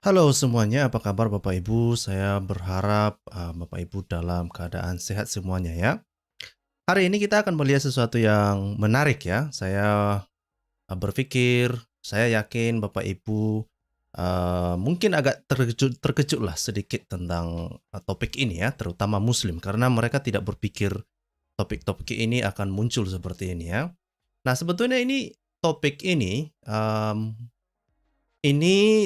Halo semuanya, apa kabar Bapak Ibu? Saya berharap Bapak Ibu dalam keadaan sehat semuanya ya. Hari ini kita akan melihat sesuatu yang menarik ya. Saya berpikir, saya yakin Bapak Ibu mungkin agak terkejut lah sedikit tentang topik ini ya, terutama Muslim karena mereka tidak berpikir topik-topik ini akan muncul seperti ini ya. Nah sebetulnya topik ini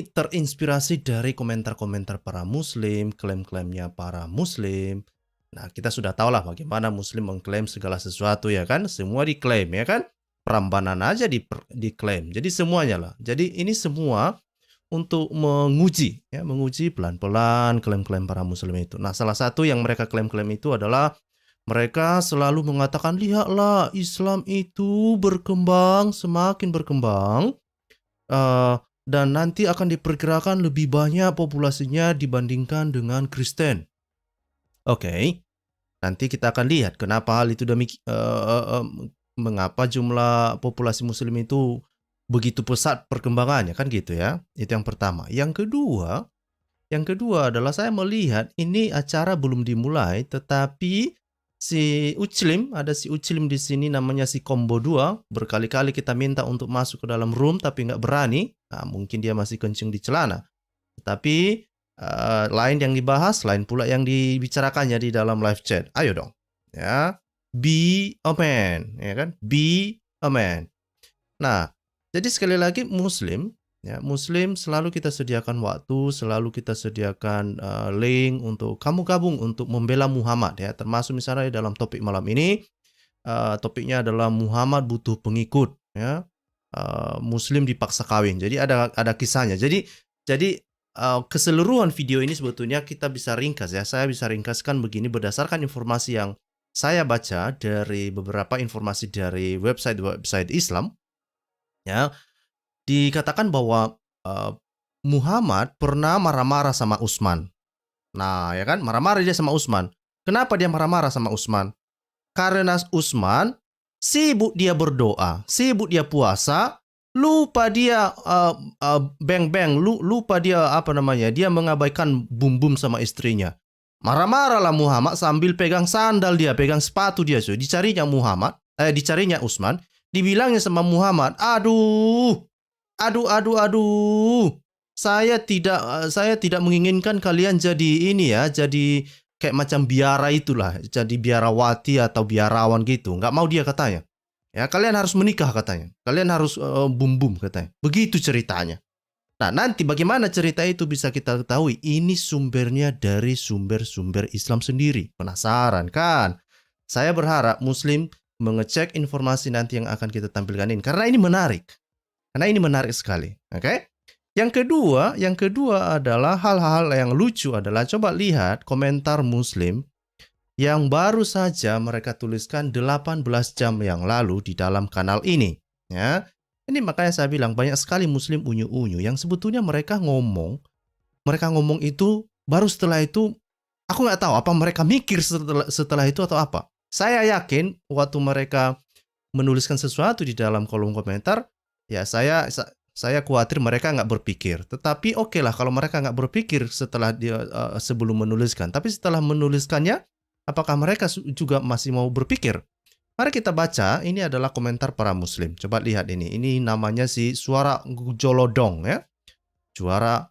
terinspirasi dari komentar-komentar para muslim, klaim-klaimnya para muslim. Nah, kita sudah tahu lah bagaimana muslim mengklaim segala sesuatu ya kan, semua diklaim ya kan, Prambanan aja diklaim, jadi semuanya lah. Jadi ini semua untuk menguji pelan-pelan klaim-klaim para muslim itu. Nah, salah satu yang mereka klaim-klaim itu adalah mereka selalu mengatakan, lihatlah Islam itu berkembang, semakin berkembang, eh, dan nanti akan diperkirakan lebih banyak populasinya dibandingkan dengan Kristen. Oke, nanti kita akan lihat kenapa hal itu mengapa jumlah populasi Muslim itu begitu pesat perkembangannya kan gitu ya. Itu yang pertama. Yang kedua adalah saya melihat ini acara belum dimulai, tetapi ada si Uclim di sini namanya si Combo 2, berkali-kali kita minta untuk masuk ke dalam room tapi nggak berani. Nah, mungkin dia masih kencing di celana. Tetapi lain yang dibahas, lain pula yang dibicarakannya di dalam live chat. Ayo dong, ya, be a man, ya kan? Be a man. Nah, jadi sekali lagi Muslim selalu kita sediakan waktu, selalu kita sediakan link untuk kamu gabung untuk membela Muhammad ya. Termasuk misalnya dalam topik malam ini, topiknya adalah Muhammad butuh pengikut ya. Muslim dipaksa kawin. Jadi ada kisahnya. Jadi keseluruhan video ini sebetulnya kita bisa ringkas ya. Saya bisa ringkaskan begini berdasarkan informasi yang saya baca dari beberapa informasi dari website Islam ya. Dikatakan bahwa Muhammad pernah marah-marah sama Utsman. Nah, ya kan, marah-marah dia sama Utsman. Kenapa dia marah-marah sama Utsman? Karena Utsman sibuk dia berdoa, sibuk dia puasa, lupa dia lupa dia dia mengabaikan bum-bum sama istrinya. Marah-marahlah Muhammad sambil pegang sandal dia, pegang sepatu dia, so. Dicarinya Utsman, dibilangnya sama Muhammad, aduh, saya tidak menginginkan kalian jadi jadi kayak macam biara itulah, jadi biarawati atau biarawan gitu. Nggak mau dia katanya. Ya, kalian harus menikah katanya. Kalian harus bum-bum katanya. Begitu ceritanya. Nah, nanti bagaimana cerita itu bisa kita ketahui? Ini sumbernya dari sumber-sumber Islam sendiri. Penasaran kan? Saya berharap Muslim mengecek informasi nanti yang akan kita tampilkan ini. Karena ini menarik. Sekali. Oke? Yang kedua adalah hal-hal yang lucu adalah coba lihat komentar Muslim yang baru saja mereka tuliskan 18 jam yang lalu di dalam kanal ini. Ya. Ini makanya saya bilang banyak sekali Muslim unyu-unyu yang sebetulnya mereka ngomong itu baru setelah itu aku nggak tahu apa mereka mikir setelah itu atau apa. Saya yakin waktu mereka menuliskan sesuatu di dalam kolom komentar, ya saya khawatir mereka nggak berpikir. Tetapi oke lah kalau mereka nggak berpikir setelah sebelum menuliskan. Tapi setelah menuliskannya, apakah mereka juga masih mau berpikir? Mari kita baca. Ini adalah komentar para Muslim. Coba lihat ini. Ini namanya si Suara Jolodong ya. Suara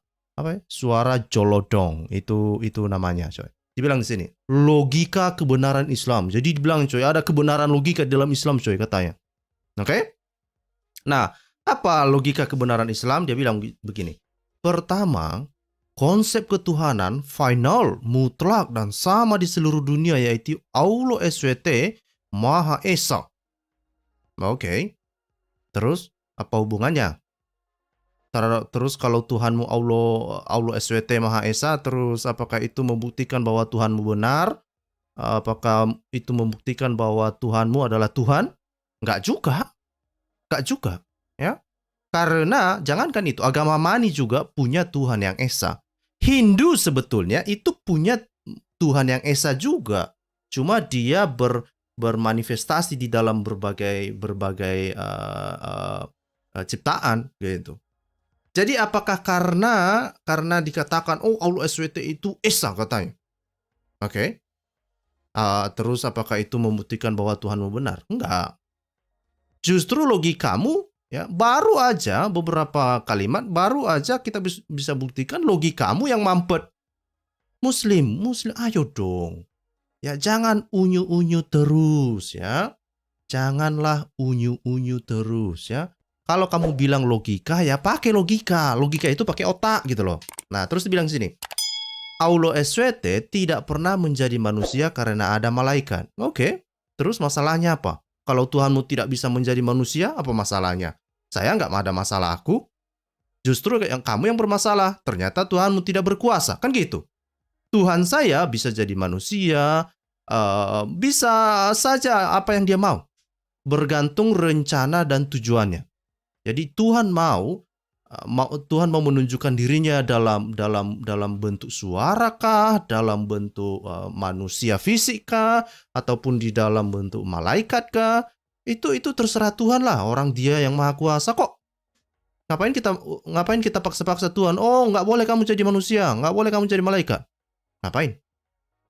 Jolodong. Itu namanya, coy. Dibilang di sini, logika kebenaran Islam. Jadi dibilang, coy, ada kebenaran logika dalam Islam, coy, katanya. Oke? Nah, apa logika kebenaran Islam? Dia bilang begini. Pertama, konsep ketuhanan final, mutlak, dan sama di seluruh dunia, yaitu Allah SWT Maha Esa. Oke. Terus, apa hubungannya? Terus kalau Tuhanmu Allah SWT Maha Esa, terus apakah itu membuktikan bahwa Tuhanmu benar? Apakah itu membuktikan bahwa Tuhanmu adalah Tuhan? Enggak juga. Ya. Karena jangankan itu, agama Mani juga punya Tuhan yang Esa. Hindu sebetulnya itu punya Tuhan yang Esa juga. Cuma dia bermanifestasi di dalam berbagai ciptaan gitu. Jadi apakah karena dikatakan, oh Allah SWT itu Esa katanya. Oke. Terus apakah itu membuktikan bahwa Tuhanmu benar? Enggak. Justru logikamu, ya, baru aja beberapa kalimat, baru aja kita bisa buktikan logikamu yang mampet. Muslim, ayo dong. Ya, jangan unyu-unyu terus ya. Janganlah unyu-unyu terus ya. Kalau kamu bilang logika, ya pakai logika. Logika itu pakai otak gitu loh. Nah, terus dibilang sini. Allah SWT tidak pernah menjadi manusia karena ada malaikat. Oke. Terus masalahnya apa? Kalau Tuhanmu tidak bisa menjadi manusia, apa masalahnya? Saya nggak ada masalah aku. Justru kamu yang bermasalah. Ternyata Tuhanmu tidak berkuasa. Kan gitu. Tuhan saya bisa jadi manusia. Bisa saja apa yang dia mau. Bergantung rencana dan tujuannya. Jadi Tuhan mau menunjukkan dirinya dalam bentuk suara kah, dalam bentuk manusia fisik kah, ataupun di dalam bentuk malaikat kah? Itu terserah Tuhan lah. Orang Dia yang Maha Kuasa kok. Ngapain kita paksa-paksa Tuhan? Oh, nggak boleh kamu jadi manusia, nggak boleh kamu jadi malaikat. Ngapain?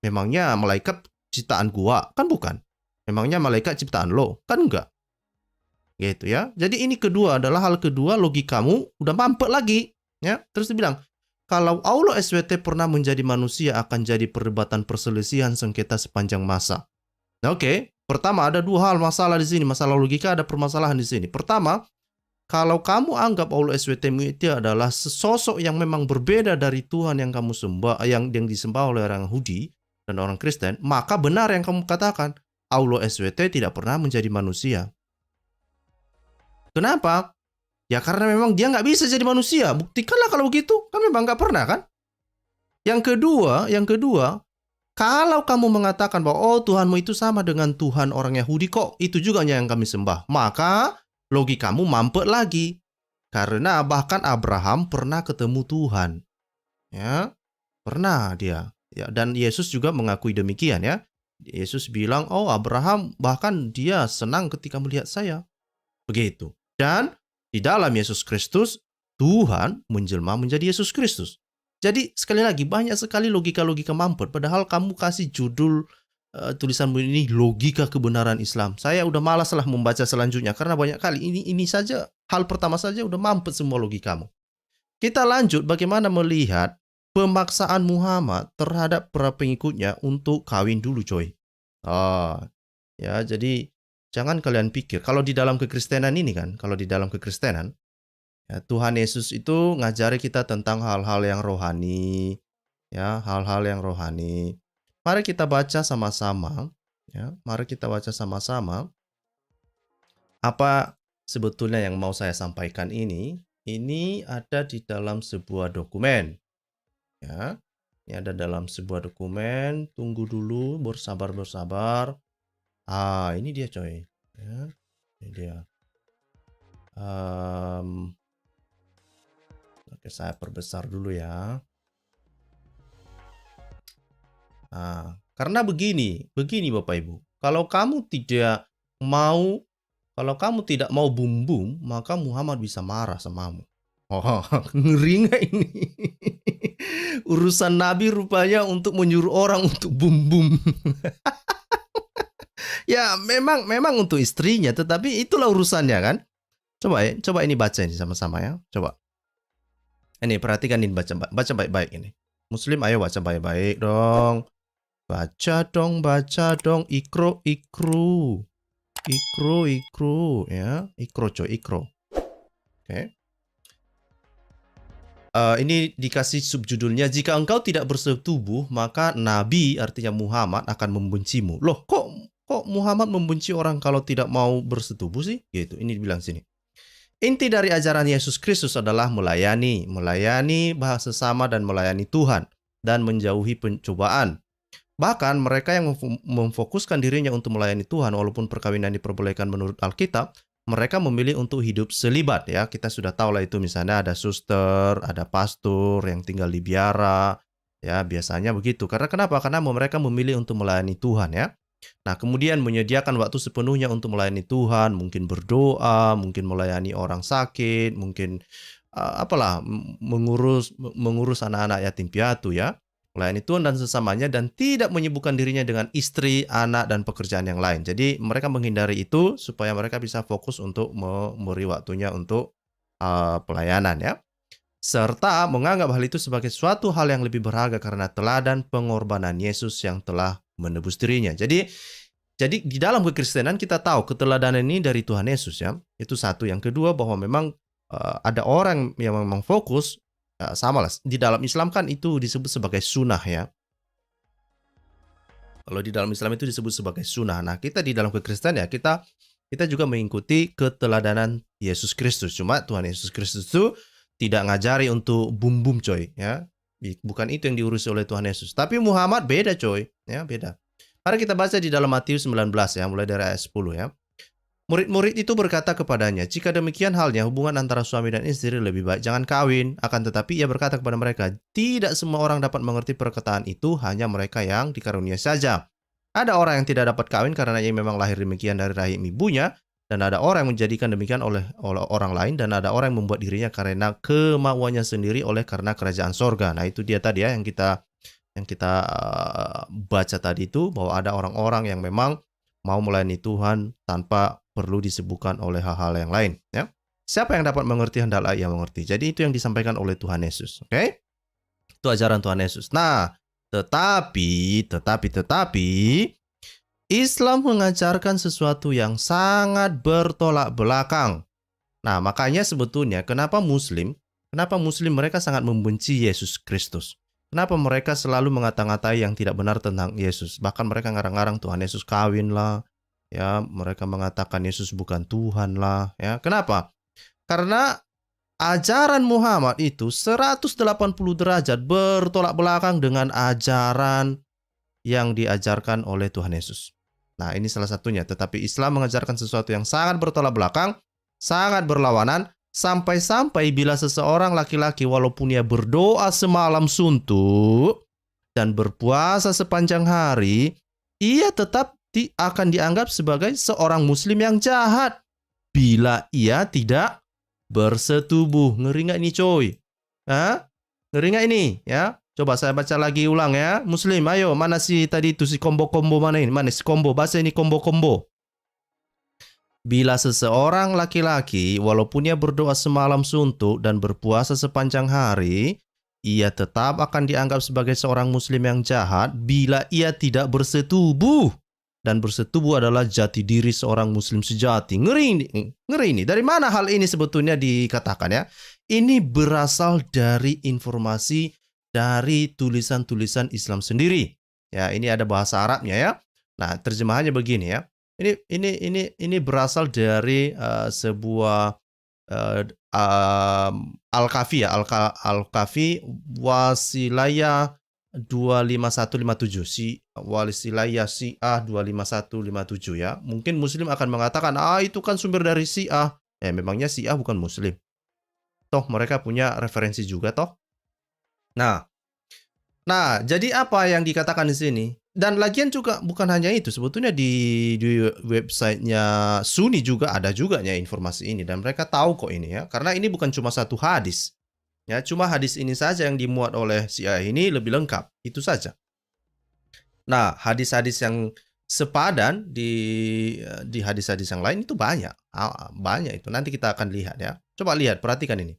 Memangnya malaikat ciptaan gua? Kan bukan. Memangnya malaikat ciptaan lo? Kan enggak. Gitu ya. Jadi ini kedua adalah hal kedua, logikamu udah mampet lagi. Ya. Terus dibilang, kalau Allah SWT pernah menjadi manusia akan jadi perdebatan perselisihan sengketa sepanjang masa. Nah, oke. Pertama, ada dua hal masalah di sini. Masalah logika, ada permasalahan di sini. Pertama, kalau kamu anggap Allah SWT itu adalah sosok yang memang berbeda dari Tuhan yang kamu sembah, yang disembah oleh orang Yahudi dan orang Kristen, maka benar yang kamu katakan, Allah SWT tidak pernah menjadi manusia. Kenapa? Ya karena memang dia nggak bisa jadi manusia. Buktikanlah kalau begitu. Kan memang nggak pernah kan? Yang kedua, kalau kamu mengatakan bahwa oh Tuhanmu itu sama dengan Tuhan orang Yahudi kok, itu juga yang kami sembah. Maka logikamu mampet lagi. Karena bahkan Abraham pernah ketemu Tuhan. Ya, pernah dia. Ya, dan Yesus juga mengakui demikian ya. Yesus bilang, oh Abraham bahkan dia senang ketika melihat saya. Begitu. Dan di dalam Yesus Kristus, Tuhan menjelma menjadi Yesus Kristus. Jadi sekali lagi banyak sekali logika-logika mampet. Padahal kamu kasih judul tulisanmu ini logika kebenaran Islam. Saya udah malas lah membaca selanjutnya karena banyak kali ini saja hal pertama saja udah mampet semua logikamu. Kita lanjut bagaimana melihat pemaksaan Muhammad terhadap para pengikutnya untuk kawin dulu, coy. Ya jadi jangan kalian pikir, kalau di dalam kekristenan ini kan, ya, Tuhan Yesus itu ngajari kita tentang hal-hal yang rohani, ya, hal-hal yang rohani. Mari kita baca sama-sama, ya, apa sebetulnya yang mau saya sampaikan ini. Ini ada di dalam sebuah dokumen, ya, ini ada dalam sebuah dokumen. Tunggu dulu, bersabar. Ini dia coy. Ya, ini dia. Oke, saya perbesar dulu ya. Karena begini Bapak Ibu. Kalau kamu tidak mau bum-bum, maka Muhammad bisa marah samamu. Oh, ngeri nggak ini? Urusan Nabi rupanya untuk menyuruh orang untuk bum-bum. Ya, memang untuk istrinya, tetapi itulah urusannya kan. Coba ini baca ini sama-sama ya. Coba. Ini perhatikan ini baca baik-baik ini. Muslim ayo baca baik-baik dong. Baca dong. Ikro ya. Ikro. Oke. Ini dikasih subjudulnya, jika engkau tidak bersetubuh, maka Nabi artinya Muhammad akan membencimu. Loh, kok Muhammad membenci orang kalau tidak mau bersetubuh sih? Gitu. Ini dibilang sini. Inti dari ajaran Yesus Kristus adalah melayani bahasa sesama dan melayani Tuhan dan menjauhi pencobaan. Bahkan mereka yang memfokuskan dirinya untuk melayani Tuhan walaupun perkawinan diperbolehkan menurut Alkitab, mereka memilih untuk hidup selibat ya. Kita sudah tahu lah itu, misalnya ada suster, ada pastor yang tinggal di biara. Ya, biasanya begitu. Karena kenapa? Karena mereka memilih untuk melayani Tuhan ya. Nah, kemudian menyediakan waktu sepenuhnya untuk melayani Tuhan, mungkin berdoa, mungkin melayani orang sakit, mungkin mengurus anak-anak yatim piatu ya, melayani Tuhan dan sesamanya, dan tidak menyibukkan dirinya dengan istri, anak, dan pekerjaan yang lain. Jadi mereka menghindari itu supaya mereka bisa fokus untuk memberi waktunya untuk pelayanan ya. Serta menganggap hal itu sebagai suatu hal yang lebih berharga karena teladan pengorbanan Yesus yang telah menebus dirinya. Jadi di dalam kekristenan kita tahu keteladanan ini dari Tuhan Yesus ya. Itu satu. Yang kedua, bahwa memang ada orang yang memang fokus, sama lah. Di dalam Islam kan itu disebut sebagai sunnah ya. Kalau di dalam Islam itu disebut sebagai sunnah. Nah, kita di dalam kekristenan ya, kita juga mengikuti keteladanan Yesus Kristus. Cuma Tuhan Yesus Kristus itu tidak ngajari untuk bum-bum coy ya. Bukan itu yang diurusi oleh Tuhan Yesus. Tapi Muhammad beda coy, ya beda. Mari kita baca di dalam Matius 19 ya, mulai dari ayat 10 ya. Murid-murid itu berkata kepadanya, "Jika demikian halnya, hubungan antara suami dan istri lebih baik jangan kawin." Akan tetapi ia berkata kepada mereka, "Tidak semua orang dapat mengerti perkataan itu, hanya mereka yang dikaruniai saja. Ada orang yang tidak dapat kawin karena ia memang lahir demikian dari rahim ibunya, dan ada orang yang menjadikan demikian oleh orang lain, dan ada orang yang membuat dirinya karena kemauannya sendiri oleh karena kerajaan sorga." Nah itu dia tadi ya yang kita baca tadi itu, bahwa ada orang-orang yang memang mau melayani Tuhan tanpa perlu disibukkan oleh hal-hal yang lain ya. Siapa yang dapat mengerti, hendaklah ia mengerti. Jadi itu yang disampaikan oleh Tuhan Yesus. Oke? Itu ajaran Tuhan Yesus. Nah, tetapi Islam mengajarkan sesuatu yang sangat bertolak belakang. Nah, makanya sebetulnya kenapa Muslim mereka sangat membenci Yesus Kristus. Kenapa mereka selalu mengata-ngatai yang tidak benar tentang Yesus. Bahkan mereka ngarang-ngarang Tuhan Yesus kawin lah. Ya, mereka mengatakan Yesus bukan Tuhan lah. Ya, kenapa? Karena ajaran Muhammad itu 180 derajat bertolak belakang dengan ajaran yang diajarkan oleh Tuhan Yesus. Nah, ini salah satunya. Tetapi Islam mengajarkan sesuatu yang sangat bertolak belakang, sangat berlawanan, sampai-sampai bila seseorang laki-laki walaupun ia berdoa semalam suntuk dan berpuasa sepanjang hari, ia tetap akan dianggap sebagai seorang muslim yang jahat bila ia tidak bersetubuh. Ngeri nggak ini coy? Ngeri nggak ini? Ya, coba saya baca lagi ulang ya. Muslim, ayo, mana sih tadi itu si kombo-kombo mana ini? Mana si kombo? Bahasa ini kombo-kombo. Bila seseorang laki-laki walaupun ia berdoa semalam suntuk dan berpuasa sepanjang hari, ia tetap akan dianggap sebagai seorang muslim yang jahat bila ia tidak bersetubuh. Dan bersetubuh adalah jati diri seorang muslim sejati. Ngeri ini. Dari mana hal ini sebetulnya dikatakan ya? Ini berasal dari informasi dari tulisan-tulisan Islam sendiri. Ya, ini ada bahasa Arabnya ya. Nah, terjemahannya begini ya. Ini berasal dari sebuah Al-Kafi ya, Al-Kafi Wasilaya 25157, si Wasilaya Syiah 25157 ya. Mungkin Muslim akan mengatakan, itu kan sumber dari Syiah. Ya, memangnya Syiah bukan Muslim. Toh mereka punya referensi juga toh. Nah, jadi apa yang dikatakan di sini? Dan lagian juga bukan hanya itu, sebetulnya di websitenya Sunni juga ada juga ya informasi ini, dan mereka tahu kok ini ya, karena ini bukan cuma satu hadis. Ya, cuma hadis ini saja yang dimuat oleh Syiah ini lebih lengkap, itu saja. Nah, hadis-hadis yang sepadan di hadis-hadis yang lain itu banyak itu. Nanti kita akan lihat ya. Coba lihat, perhatikan ini.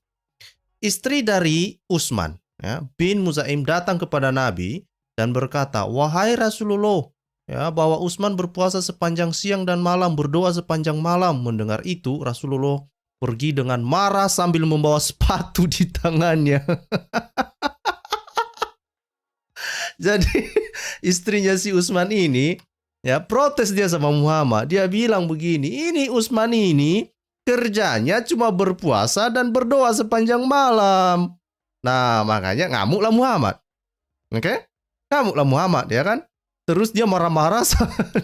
Istri dari Utsman ya, bin Muzaim datang kepada Nabi dan berkata, "Wahai Rasulullah, ya, bahwa Utsman berpuasa sepanjang siang dan malam, berdoa sepanjang malam." Mendengar itu, Rasulullah pergi dengan marah sambil membawa sepatu di tangannya. Jadi istrinya si Utsman ini ya protes dia sama Muhammad. Dia bilang begini, ini Utsman ini kerjanya cuma berpuasa dan berdoa sepanjang malam. Nah, makanya ngamuklah Muhammad. Oke? Ngamuklah Muhammad ya kan? Terus dia marah-marah,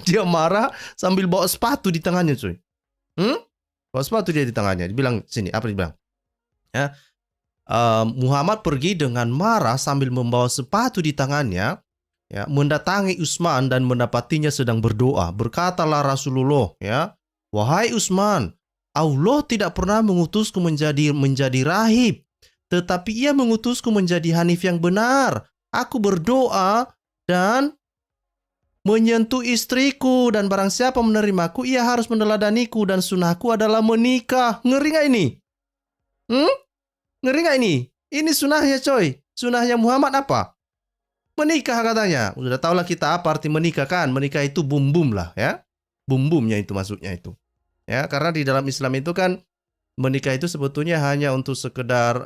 dia marah sambil bawa sepatu di tangannya, cuy. Bawa sepatu dia di tangannya. Dibilang sini, apa dibilang? Ya. Muhammad pergi dengan marah sambil membawa sepatu di tangannya, ya, mendatangi Utsman dan mendapatinya sedang berdoa. Berkatalah Rasulullah, ya, "Wahai Utsman, Allah tidak pernah mengutusku menjadi rahib tetapi ia mengutusku menjadi hanif yang benar. Aku berdoa dan menyentuh istriku, dan barang siapa menerimaku, ia harus meneladaniku, dan sunahku adalah menikah. Ngeri gak ini? Ngeri gak ini? Ini sunahnya coy. Sunahnya Muhammad apa? Menikah katanya. Udah tahulah kita apa arti menikah kan? Menikah itu bum-bum lah ya. Bum-bumnya itu maksudnya itu. Ya, karena di dalam Islam itu kan menikah itu sebetulnya hanya untuk sekedar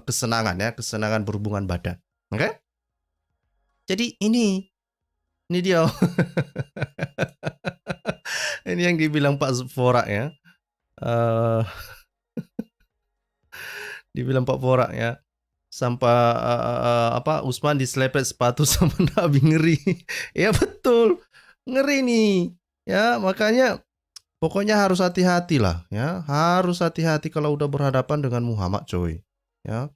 kesenangan ya, kesenangan berhubungan badan. Oke? Jadi ini dia. Ini yang dibilang Pak Forak ya. Dibilang Pak Forak ya. Sampai Utsman diselepet sepatu sama Nabi, ngeri. Ya betul. Ngeri nih. Ya, makanya pokoknya harus hati-hati lah ya. Harus hati-hati kalau udah berhadapan dengan Muhammad coy. Ya.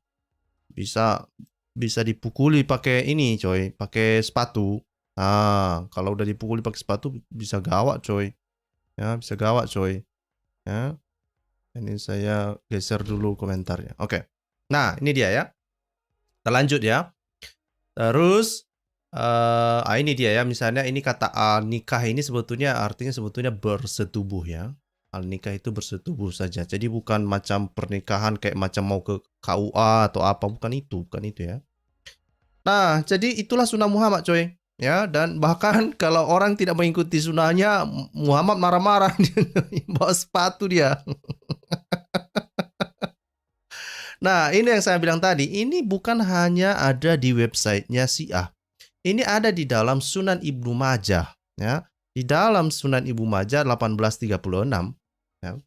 Bisa dipukuli pakai ini coy, pakai sepatu. Nah, kalau udah dipukuli pakai sepatu bisa gawat coy. Ya, bisa gawat coy. Ya. Ini saya geser dulu komentarnya. Oke. Nah, ini dia ya. Kita lanjut ya. Terus ini dia ya. Misalnya ini kata nikah ini sebetulnya artinya sebetulnya bersetubuh ya. Al-nikah itu bersetubuh saja. Jadi bukan macam pernikahan kayak macam mau ke KUA atau apa, bukan itu ya. Nah, jadi itulah sunnah Muhammad coy. Ya, dan bahkan kalau orang tidak mengikuti sunnahnya, Muhammad marah-marah, bawa sepatu dia. Nah, ini yang saya bilang tadi, ini bukan hanya ada di websitenya Syiah. Ini ada di dalam Sunan Ibnu Majah, ya. Di dalam Sunan Ibnu Majah 1836, ya.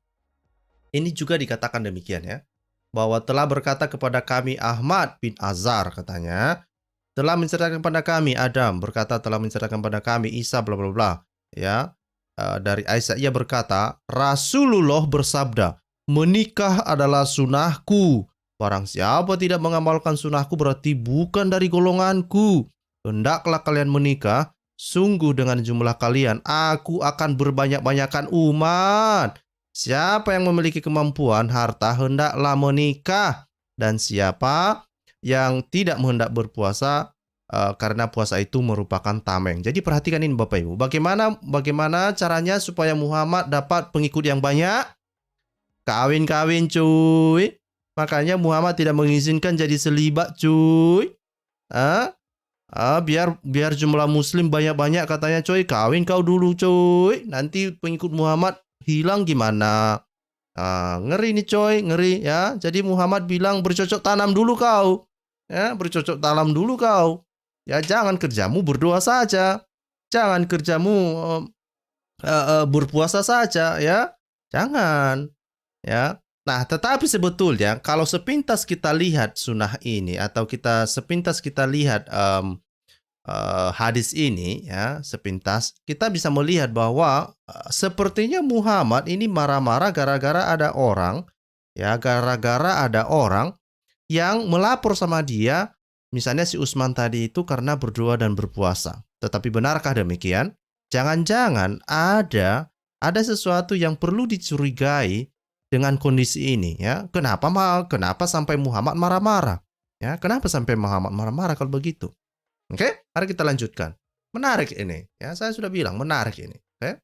Ini juga dikatakan demikian ya, bahwa telah berkata kepada kami Ahmad bin Azhar katanya, telah menceritakan kepada kami Adam, berkata telah menceritakan kepada kami Isa bla bla bla, ya. Dari Aisyah ia berkata, Rasulullah bersabda, menikah adalah sunahku. Barang siapa tidak mengamalkan sunahku berarti bukan dari golonganku. Hendaklah kalian menikah, sungguh dengan jumlah kalian aku akan berbanyak-banyakan umat. Siapa yang memiliki kemampuan harta hendaklah menikah, dan siapa yang tidak hendak berpuasa karena puasa itu merupakan tameng. Jadi perhatikan ini Bapak Ibu, bagaimana caranya supaya Muhammad dapat pengikut yang banyak? Kawin-kawin cuy. Makanya Muhammad tidak mengizinkan jadi selibat cuy. Biar jumlah muslim banyak-banyak katanya coy. Kawin kau dulu coy. Nanti pengikut Muhammad hilang gimana? Ngeri nih coy, ngeri ya. Jadi Muhammad bilang bercocok tanam dulu kau. Ya, bercocok tanam dulu kau. Ya, jangan kerjamu berdoa saja. Jangan kerjamu berpuasa saja ya. Jangan. Ya. Nah, tetapi sebetulnya kalau sepintas kita lihat sunnah ini atau sepintas kita lihat hadis ini ya, sepintas kita bisa melihat bahwa sepertinya Muhammad ini marah-marah gara-gara ada orang yang melapor sama dia, misalnya si Utsman tadi itu karena berdoa dan berpuasa. Tetapi benarkah demikian? Jangan-jangan ada sesuatu yang perlu dicurigai dengan kondisi ini ya. Kenapa sampai Muhammad marah-marah? Ya, kenapa sampai Muhammad marah-marah kalau begitu? Oke, mari kita lanjutkan. Menarik ini, ya saya sudah bilang menarik ini. Oke.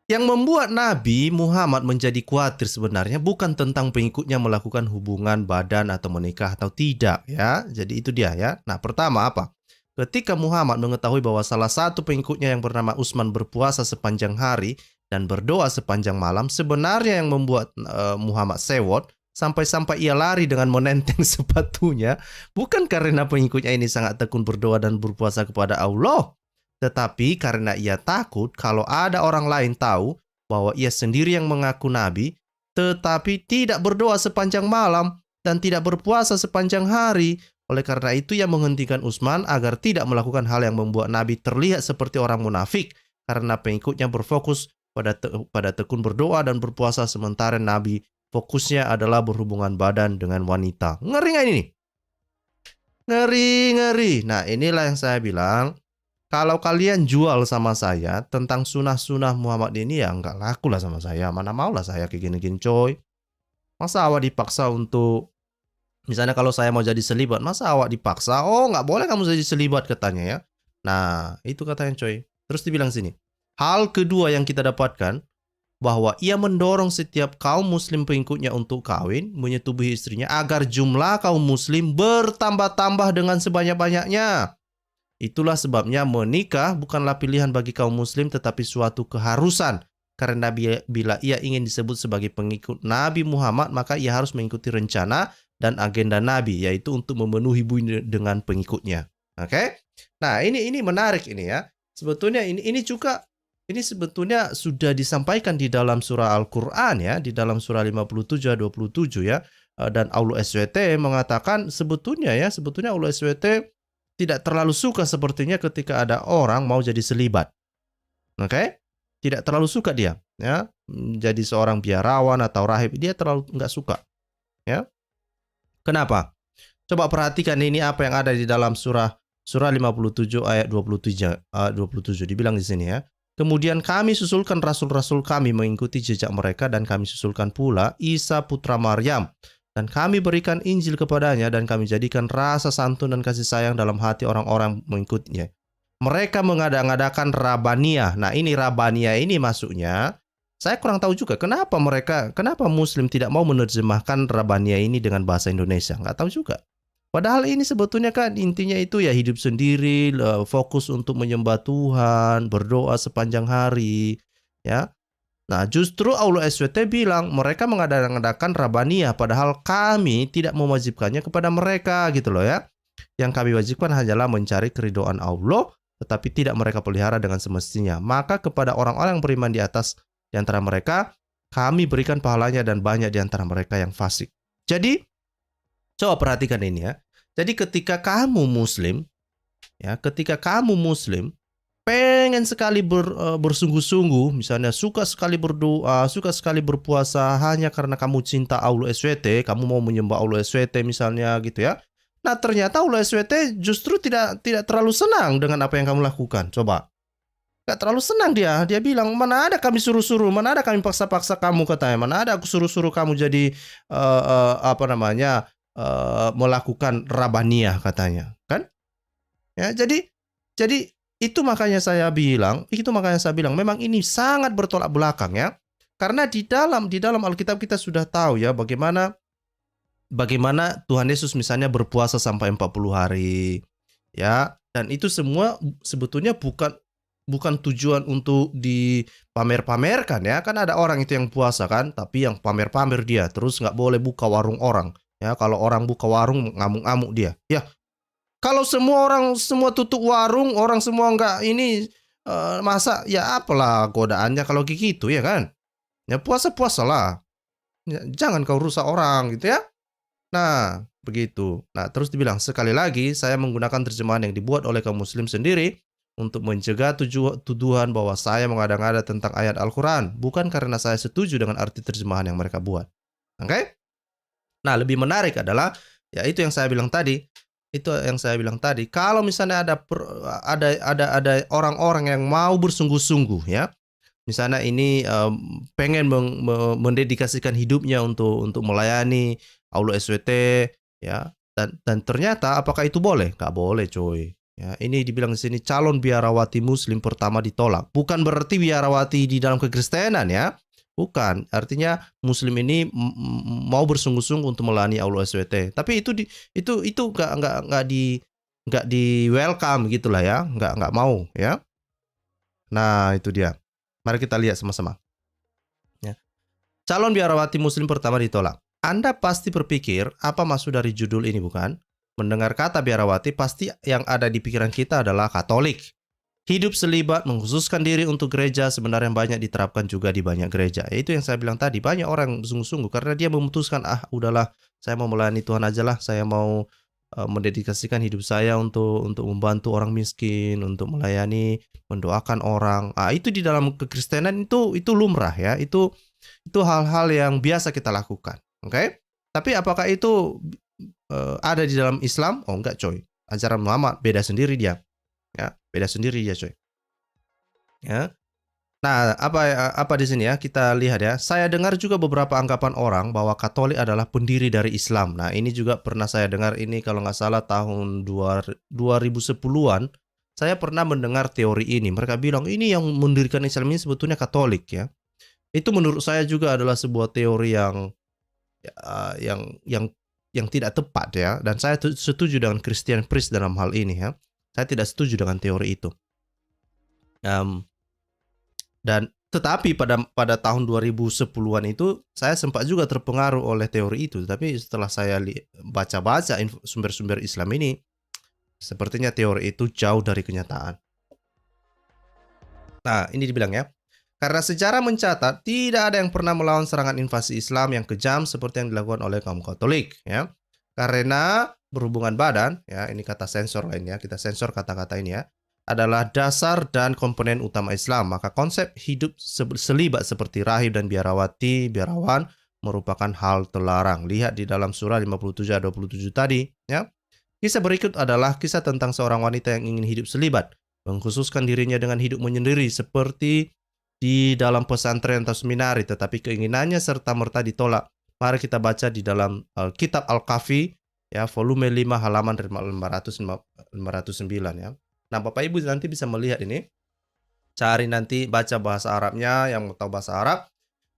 Yang membuat Nabi Muhammad menjadi khawatir sebenarnya bukan tentang pengikutnya melakukan hubungan badan atau menikah atau tidak ya. Jadi itu dia ya. Nah, pertama apa? Ketika Muhammad mengetahui bahwa salah satu pengikutnya yang bernama Utsman berpuasa sepanjang hari dan berdoa sepanjang malam, sebenarnya yang membuat Muhammad sewot sampai-sampai ia lari dengan menenteng sepatunya bukan karena pengikutnya ini sangat tekun berdoa dan berpuasa kepada Allah, tetapi karena ia takut kalau ada orang lain tahu bahwa ia sendiri yang mengaku nabi tetapi tidak berdoa sepanjang malam dan tidak berpuasa sepanjang hari. Oleh karena itu ia menghentikan Utsman agar tidak melakukan hal yang membuat Nabi terlihat seperti orang munafik, karena pengikutnya berfokus pada tekun berdoa dan berpuasa sementara Nabi fokusnya adalah berhubungan badan dengan wanita. Ngeri nggak ini? Ngeri. Nah, inilah yang saya bilang, kalau kalian jual sama saya tentang sunah-sunah Muhammad ini ya nggak laku lah sama saya. Mana maulah saya kayak gini-gini coy. Masa awak dipaksa untuk, misalnya kalau saya mau jadi selibat, masa awak dipaksa? Oh, nggak boleh kamu jadi selibat katanya ya. Nah, itu katanya coy. Terus dibilang sini. Hal kedua yang kita dapatkan, bahwa ia mendorong setiap kaum muslim pengikutnya untuk kawin, menyetubuhi istrinya, agar jumlah kaum muslim bertambah-tambah dengan sebanyak-banyaknya. Itulah sebabnya menikah bukanlah pilihan bagi kaum muslim, tetapi suatu keharusan. Karena bila ia ingin disebut sebagai pengikut Nabi Muhammad, maka ia harus mengikuti rencana dan agenda Nabi, yaitu untuk memenuhi bumi dengan pengikutnya. Oke? Nah, ini menarik ini ya. Sebetulnya ini juga, ini sebetulnya sudah disampaikan di dalam surah Al-Qur'an ya, di dalam surah 57 ayat 27 ya. Dan Allah SWT mengatakan sebetulnya Allah SWT tidak terlalu suka sepertinya ketika ada orang mau jadi selibat. Oke? Tidak terlalu suka dia ya, jadi seorang biarawan atau rahib, dia terlalu nggak suka ya. Kenapa? Coba perhatikan ini apa yang ada di dalam surah 57 ayat 27 dibilang di sini ya. Kemudian kami susulkan rasul-rasul kami mengikuti jejak mereka, dan kami susulkan pula Isa putra Maryam, dan kami berikan Injil kepadanya, dan kami jadikan rasa santun dan kasih sayang dalam hati orang-orang mengikutinya. Mereka mengada-ngadakan Rabaniyah. Nah, ini Rabaniyah ini masuknya, saya kurang tahu juga kenapa Muslim tidak mau menerjemahkan Rabaniyah ini dengan bahasa Indonesia. Nggak tahu juga. Padahal ini sebetulnya kan intinya itu ya hidup sendiri, fokus untuk menyembah Tuhan, berdoa sepanjang hari, ya. Nah, justru Allah SWT bilang mereka mengadakan Rabaniyah, padahal kami tidak mewajibkannya kepada mereka gitu loh ya. Yang kami wajibkan hanyalah mencari keridhaan Allah, tetapi tidak mereka pelihara dengan semestinya. Maka kepada orang-orang yang beriman di atas di antara mereka, kami berikan pahalanya, dan banyak di antara mereka yang fasik. Jadi, coba perhatikan ini ya. Jadi ketika kamu muslim, pengen sekali bersungguh-sungguh, misalnya suka sekali berdoa, suka sekali berpuasa hanya karena kamu cinta Allah SWT, kamu mau menyembah Allah SWT misalnya gitu ya. Nah, ternyata Allah SWT justru tidak terlalu senang dengan apa yang kamu lakukan. Coba. Gak terlalu senang dia. Dia bilang, mana ada kami suruh-suruh, mana ada kami paksa-paksa kamu katanya, mana ada aku suruh-suruh kamu jadi melakukan Rabaniyah katanya, kan? Ya, jadi itu makanya saya bilang memang ini sangat bertolak belakang ya. Karena di dalam Alkitab kita sudah tahu ya bagaimana Tuhan Yesus misalnya berpuasa sampai 40 hari ya, dan itu semua sebetulnya bukan tujuan untuk dipamer-pamerkan ya. Kan ada orang itu yang puasa kan, tapi yang pamer-pamer dia, terus nggak boleh buka warung orang. Ya, kalau orang buka warung ngamuk-ngamuk dia. Ya, kalau semua tutup warung, orang semua nggak ini, masa ya apalah godaannya kalau gitu ya kan? Ya puasa-puasalah. Ya, jangan kau rusak orang gitu ya. Nah, begitu. Nah, terus dibilang sekali lagi saya menggunakan terjemahan yang dibuat oleh kaum muslim sendiri untuk mencegah tuduhan bahwa saya mengada-ngada tentang ayat Al-Quran, bukan karena saya setuju dengan arti terjemahan yang mereka buat. Oke? Nah, lebih menarik adalah ya itu yang saya bilang tadi. Kalau misalnya ada orang-orang yang mau bersungguh-sungguh ya. Misalnya ini pengen mendedikasikan hidupnya untuk melayani Allah SWT ya. Dan ternyata apakah itu boleh? Nggak boleh, coy. Ya, ini dibilang di sini calon biarawati muslim pertama ditolak. Bukan berarti biarawati di dalam kekristenan ya. Bukan, artinya muslim ini mau bersungguh-sungguh untuk melayani Allah SWT. Tapi itu nggak di welcome gitulah ya, nggak mau ya. Nah, itu dia. Mari kita lihat sama-sama. Ya. Calon biarawati muslim pertama ditolak. Anda pasti berpikir apa maksud dari judul ini, bukan? Mendengar kata biarawati, pasti yang ada di pikiran kita adalah Katolik. Hidup selibat, mengkhususkan diri untuk gereja, sebenarnya banyak diterapkan juga di banyak gereja. Itu yang saya bilang tadi, banyak orang sungguh-sungguh karena dia memutuskan, udahlah, saya mau melayani Tuhan aja lah, saya mau mendedikasikan hidup saya untuk membantu orang miskin, untuk melayani, mendoakan orang. Itu di dalam kekristenan itu lumrah ya, itu hal-hal yang biasa kita lakukan. Oke? Tapi apakah itu ada di dalam Islam? Oh enggak, coy. Ajaran Muhammad beda sendiri dia. Ya, beda sendiri dia, coy. Ya. Nah, apa di sini ya? Kita lihat ya. Saya dengar juga beberapa anggapan orang bahwa Katolik adalah pendiri dari Islam. Nah, ini juga pernah saya dengar ini kalau nggak salah tahun 2010-an. Saya pernah mendengar teori ini. Mereka bilang ini yang mendirikan Islam ini sebetulnya Katolik ya. Itu menurut saya juga adalah sebuah teori yang uh, yang yang yang tidak tepat ya. Dan saya setuju dengan Christian Priest dalam hal ini ya. Saya tidak setuju dengan teori itu. Um, Dan tetapi pada tahun 2010-an itu saya sempat juga terpengaruh oleh teori itu. Tapi setelah saya baca-baca sumber-sumber Islam ini, sepertinya teori itu jauh dari kenyataan. Nah, ini dibilang ya. Karena sejarah mencatat tidak ada yang pernah melawan serangan invasi Islam yang kejam seperti yang dilakukan oleh kaum Katolik ya. Karena berhubungan badan ya, ini kata sensor lainnya, kita sensor kata-kata ini ya, adalah dasar dan komponen utama Islam. Maka konsep hidup selibat seperti rahib dan biarawan merupakan hal terlarang. Lihat di dalam surah 57 ayat 27 tadi ya. Kisah berikut adalah kisah tentang seorang wanita yang ingin hidup selibat, mengkhususkan dirinya dengan hidup menyendiri seperti di dalam pesantren atau seminari, tetapi keinginannya serta-merta ditolak. Mari kita baca di dalam kitab Al-Kahfi ya, volume 5 halaman 509 ya. Nah, Bapak Ibu nanti bisa melihat ini. Cari nanti baca bahasa Arabnya, yang mau tahu bahasa Arab.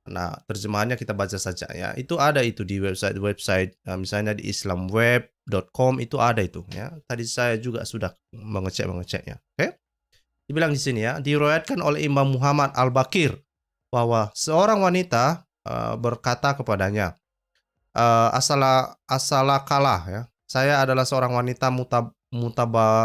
Nah, terjemahannya kita baca saja ya. Itu ada itu di website misalnya di islamweb.com itu ada itu ya. Tadi saya juga sudah mengeceknya. Oke? Dibilang di sini ya, diriwayatkan oleh Imam Muhammad Al-Baqir bahwa seorang wanita berkata kepadanya, asalakalah ya. Saya adalah seorang wanita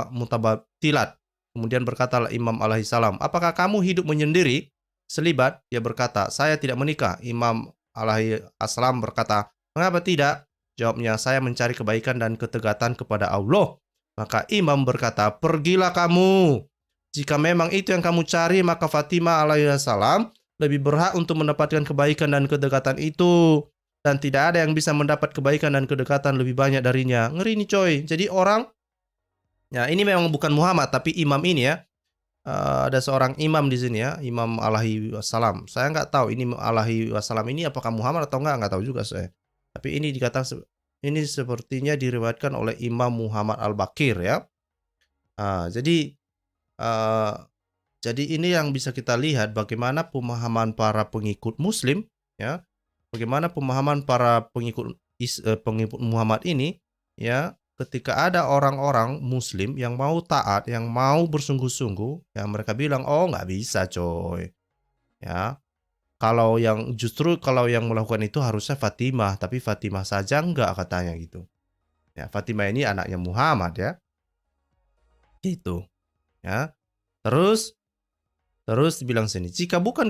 mutabatilat. Kemudian berkatalah Imam alaihissalam, apakah kamu hidup menyendiri? Selibat, dia berkata, saya tidak menikah. Imam alaihissalam berkata, mengapa tidak? Jawabnya, saya mencari kebaikan dan ketegatan kepada Allah. Maka Imam berkata, pergilah kamu. Jika memang itu yang kamu cari, maka Fatimah alaihissalam lebih berhak untuk mendapatkan kebaikan dan kedekatan itu. Dan tidak ada yang bisa mendapat kebaikan dan kedekatan lebih banyak darinya. Ngeri nih coy. Jadi orang, ya ini memang bukan Muhammad, tapi imam ini ya. Ada seorang imam di sini ya, Imam alaihi wassalam. Saya nggak tahu ini alaihi wassalam ini apakah Muhammad atau nggak tahu juga saya. Tapi ini dikatakan, ini sepertinya diriwayatkan oleh Imam Muhammad Al-Baqir ya. Jadi ini yang bisa kita lihat bagaimana pemahaman para pengikut Muslim ya, bagaimana pemahaman para pengikut Muhammad ini ya, ketika ada orang-orang Muslim yang mau taat, yang mau bersungguh-sungguh, ya mereka bilang oh nggak bisa coy, ya kalau yang melakukan itu harusnya Fatimah, tapi Fatimah saja nggak katanya gitu. Ya Fatimah ini anaknya Muhammad ya, gitu ya. Terus dibilang sini, jika bukan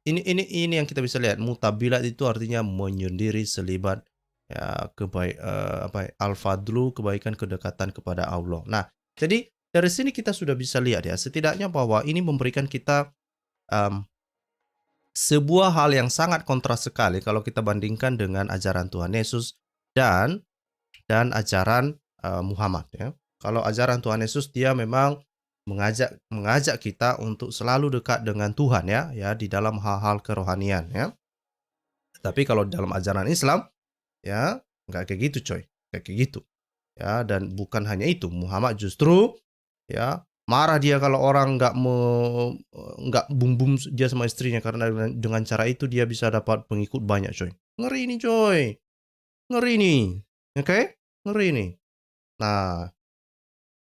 ini yang kita bisa lihat, mutabilat itu artinya menyendiri, selibat ya, al-fadlu, kebaikan, kedekatan kepada Allah. Nah, jadi dari sini kita sudah bisa lihat ya, setidaknya bahwa ini memberikan kita sebuah hal yang sangat kontras sekali kalau kita bandingkan dengan ajaran Tuhan Yesus dan ajaran Muhammad ya. Kalau ajaran Tuhan Yesus dia memang mengajak kita untuk selalu dekat dengan Tuhan ya di dalam hal-hal kerohanian ya. Tapi kalau dalam ajaran Islam ya nggak kayak gitu coy, kayak gitu ya. Dan bukan hanya itu, Muhammad justru ya marah dia kalau orang nggak bum dia sama istrinya, karena dengan cara itu dia bisa dapat pengikut banyak coy. Ngeri nih coy, ngeri nih, oke? Ngeri nih. Nah,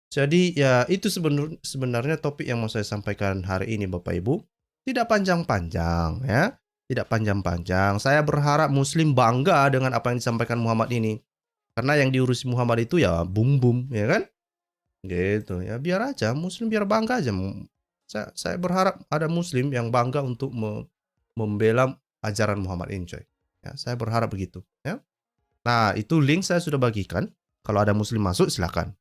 jadi ya itu sebenarnya topik yang mau saya sampaikan hari ini Bapak Ibu. Tidak panjang-panjang ya. Tidak panjang-panjang. Saya berharap Muslim bangga dengan apa yang disampaikan Muhammad ini. Karena yang diurusi Muhammad itu ya bum-bum ya kan. Gitu ya, biar aja Muslim biar bangga aja. Saya berharap ada Muslim yang bangga untuk membela ajaran Muhammad ini coy. Ya, saya berharap begitu ya. Nah itu link saya sudah bagikan. Kalau ada Muslim masuk silakan.